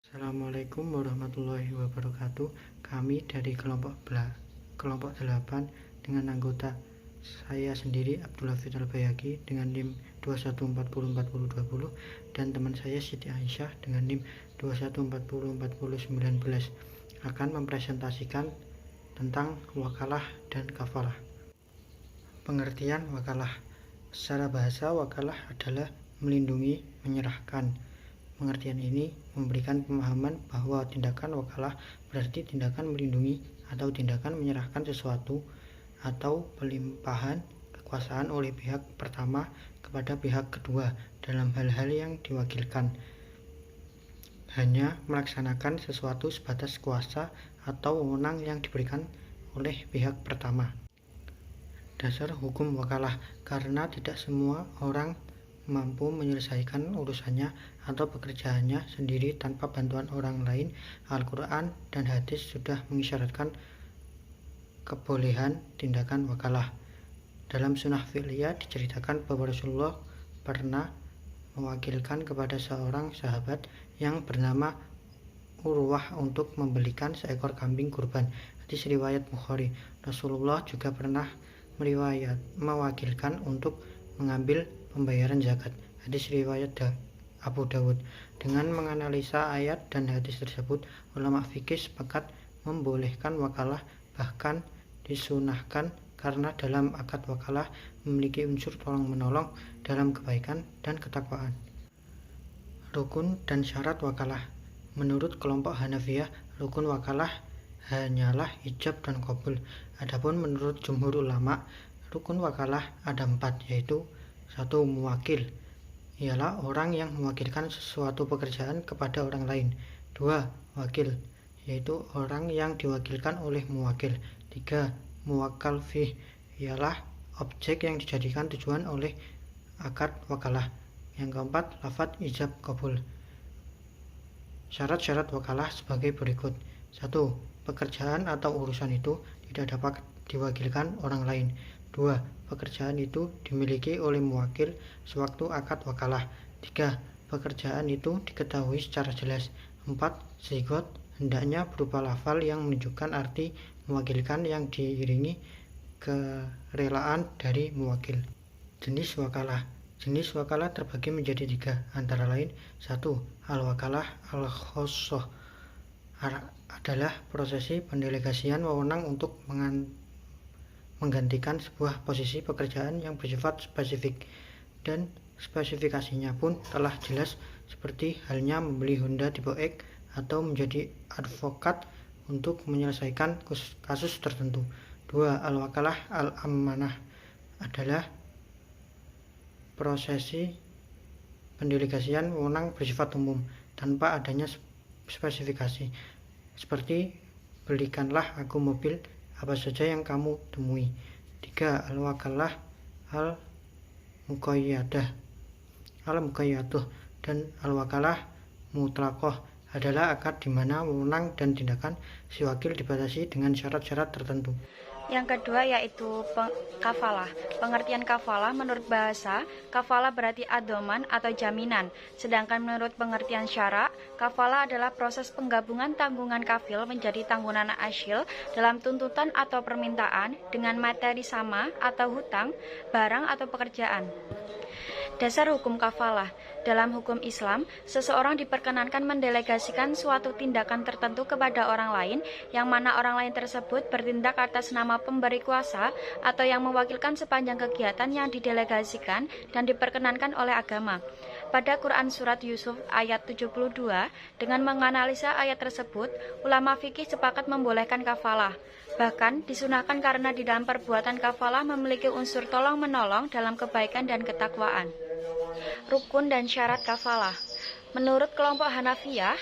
Assalamualaikum warahmatullahi wabarakatuh. Kami dari kelompok 8 dengan anggota saya sendiri Abdullah Fitrul Bayaki dengan NIM 21404020 dan teman saya Siti Aisyah dengan NIM 21404019 akan mempresentasikan tentang wakalah dan kafalah. Pengertian wakalah. Secara bahasa, wakalah adalah melindungi, menyerahkan. Pengertian ini memberikan pemahaman bahwa tindakan wakalah berarti tindakan melindungi atau tindakan menyerahkan sesuatu atau pelimpahan kekuasaan oleh pihak pertama kepada pihak kedua dalam hal-hal yang diwakilkan. Hanya melaksanakan sesuatu sebatas kuasa atau wewenang yang diberikan oleh pihak pertama. Dasar hukum wakalah. Karena tidak semua orang mampu menyelesaikan urusannya atau pekerjaannya sendiri tanpa bantuan orang lain, Al-Quran dan hadis sudah mengisyaratkan kebolehan tindakan wakalah. Dalam sunnah fi'liyah diceritakan bahwa Rasulullah pernah mewakilkan kepada seorang sahabat yang bernama Urwah untuk membelikan seekor kambing kurban. Hadis riwayat Bukhari. Rasulullah juga pernah mewakilkan untuk mengambil pembayaran zakat. Hadis riwayat Abu Dawud. Dengan menganalisa ayat dan hadis tersebut, ulama fikih sepakat membolehkan wakalah, bahkan disunahkan karena dalam akad wakalah memiliki unsur tolong-menolong dalam kebaikan dan ketakwaan. Rukun dan syarat wakalah. Menurut kelompok Hanafiyah, rukun wakalah hanyalah ijab dan qabul. Adapun menurut jumhur ulama, rukun wakalah ada 4, yaitu 1. Muwakil, ialah orang yang mewakilkan sesuatu pekerjaan kepada orang lain. 2. Wakil, yaitu orang yang diwakilkan oleh muwakil. 3. Muwakkal fih, ialah objek yang dijadikan tujuan oleh akad wakalah. Yang keempat, lafadz ijab qabul. Syarat-syarat wakalah sebagai berikut. 1. Pekerjaan atau urusan itu tidak dapat diwakilkan orang lain. 2. Pekerjaan itu dimiliki oleh muwakil sewaktu akad wakalah. 3. Pekerjaan itu diketahui secara jelas. 4. Sigot hendaknya berupa lafal yang menunjukkan arti mewakilkan yang diiringi kerelaan dari muwakil. Jenis wakalah. Jenis wakalah terbagi menjadi 3, antara lain 1. Al-wakalah al-khosoh adalah prosesi pendelegasian wewenang untuk menggantikan sebuah posisi pekerjaan yang bersifat spesifik, dan spesifikasinya pun telah jelas, seperti halnya membeli Honda Tipe X atau menjadi advokat untuk menyelesaikan kasus tertentu. 2. Al-wakalah al-amanah adalah prosesi pendelegasian wewenang bersifat umum tanpa adanya spesifikasi, seperti belikanlah aku mobil apa saja yang kamu temui. 3. Al-wakalah al-muqayyadah dan al-wakalah mutlaqah adalah akad di mana wewenang dan tindakan si wakil dibatasi dengan syarat-syarat tertentu. Yang kedua yaitu kafalah. Pengertian kafalah menurut bahasa, kafalah berarti adoman atau jaminan. Sedangkan menurut pengertian syara, kafalah adalah proses penggabungan tanggungan kafil menjadi tanggungan asyil dalam tuntutan atau permintaan dengan materi sama atau hutang, barang atau pekerjaan. Dasar hukum kafalah. Dalam hukum Islam, seseorang diperkenankan mendelegasikan suatu tindakan tertentu kepada orang lain, yang mana orang lain tersebut bertindak atas nama pemberi kuasa atau yang mewakilkan sepanjang kegiatan yang didelegasikan dan diperkenankan oleh agama. Pada Quran Surat Yusuf ayat 72, dengan menganalisa ayat tersebut, ulama fikih sepakat membolehkan kafalah. Bahkan disunahkan karena di dalam perbuatan kafalah memiliki unsur tolong-menolong dalam kebaikan dan ketakwaan. Rukun dan syarat kafalah. Menurut kelompok Hanafiyah,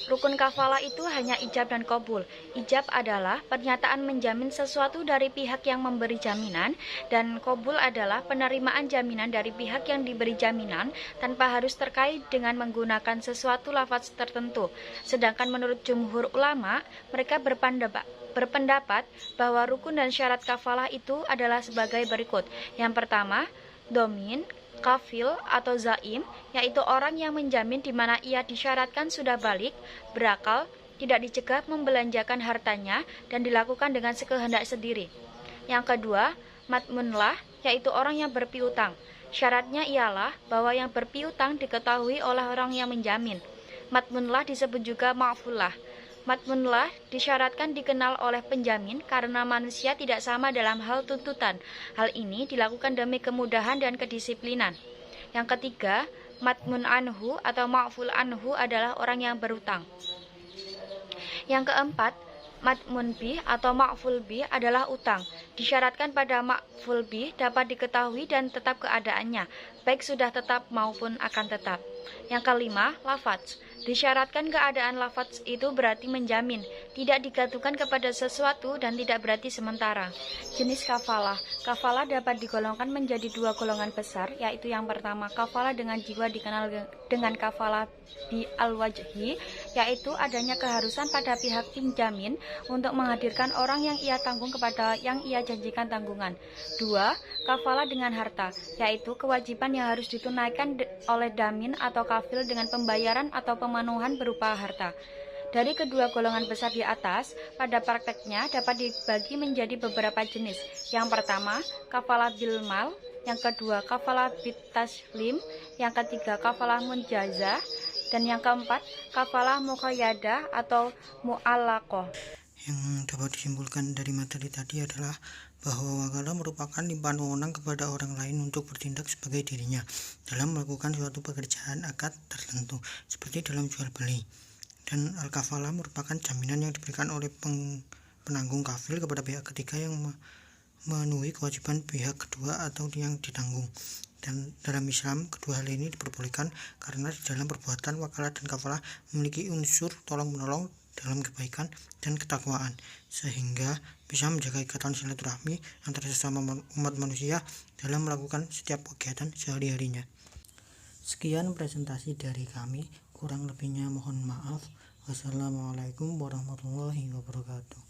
rukun kafalah itu hanya ijab dan qabul. Ijab adalah pernyataan menjamin sesuatu dari pihak yang memberi jaminan, dan qabul adalah penerimaan jaminan dari pihak yang diberi jaminan tanpa harus terkait dengan menggunakan sesuatu lafaz tertentu. Sedangkan menurut jumhur ulama, mereka berpendapat bahwa rukun dan syarat kafalah itu adalah sebagai berikut. Yang pertama, domin, Kafil atau zaim, yaitu orang yang menjamin di mana ia disyaratkan sudah balik, berakal, tidak dicegah membelanjakan hartanya, dan dilakukan dengan sekehendak sendiri. Yang kedua, madmunlah, yaitu orang yang berpiutang. Syaratnya ialah bahwa yang berpiutang diketahui oleh orang yang menjamin. Madmunlah disebut juga ma'fullah. Madmunlah disyaratkan dikenal oleh penjamin karena manusia tidak sama dalam hal tuntutan. Hal ini dilakukan demi kemudahan dan kedisiplinan. Yang ketiga, madmun anhu atau ma'ful anhu adalah orang yang berutang. Yang keempat, madmun bih atau ma'ful bih adalah utang. Disyaratkan pada ma'ful bih dapat diketahui dan tetap keadaannya, baik sudah tetap maupun akan tetap. Yang kelima, lafadz. Disyaratkan keadaan lafadz itu berarti menjamin, tidak digantungkan kepada sesuatu dan tidak berarti sementara. Jenis kafalah. Kafalah dapat digolongkan menjadi dua golongan besar, yaitu yang pertama, kafalah dengan jiwa dikenal dengan kafalah bi al-wajhi, yaitu adanya keharusan pada pihak penjamin untuk menghadirkan orang yang ia tanggung kepada yang ia janjikan tanggungan. Dua, kafalah dengan harta, yaitu kewajiban yang harus ditunaikan oleh damin atau kafil dengan pembayaran atau pemenuhan berupa harta. Dari kedua golongan besar di atas, pada prakteknya dapat dibagi menjadi beberapa jenis. Yang pertama, kafalah bil mal, yang kedua kafalah bit taslim, yang ketiga kafalah munjazah, dan yang keempat kafalah muqayyadah atau mu'allaqah. Yang dapat disimpulkan dari materi tadi adalah bahwa wakalah merupakan limpahan wewenang kepada orang lain untuk bertindak sebagai dirinya dalam melakukan suatu pekerjaan akad tertentu, seperti dalam jual beli. Dan al-kafalah merupakan jaminan yang diberikan oleh penanggung kafil kepada pihak ketiga yang memenuhi kewajiban pihak kedua atau yang ditanggung. Dan dalam Islam, kedua hal ini diperbolehkan karena di dalam perbuatan wakalah dan kafalah memiliki unsur tolong-menolong dalam kebaikan dan ketakwaan, sehingga bisa menjaga ikatan silaturahmi antara sesama umat manusia dalam melakukan setiap kegiatan sehari-harinya. Sekian presentasi dari kami, kurang lebihnya mohon maaf. Wassalamualaikum warahmatullahi wabarakatuh.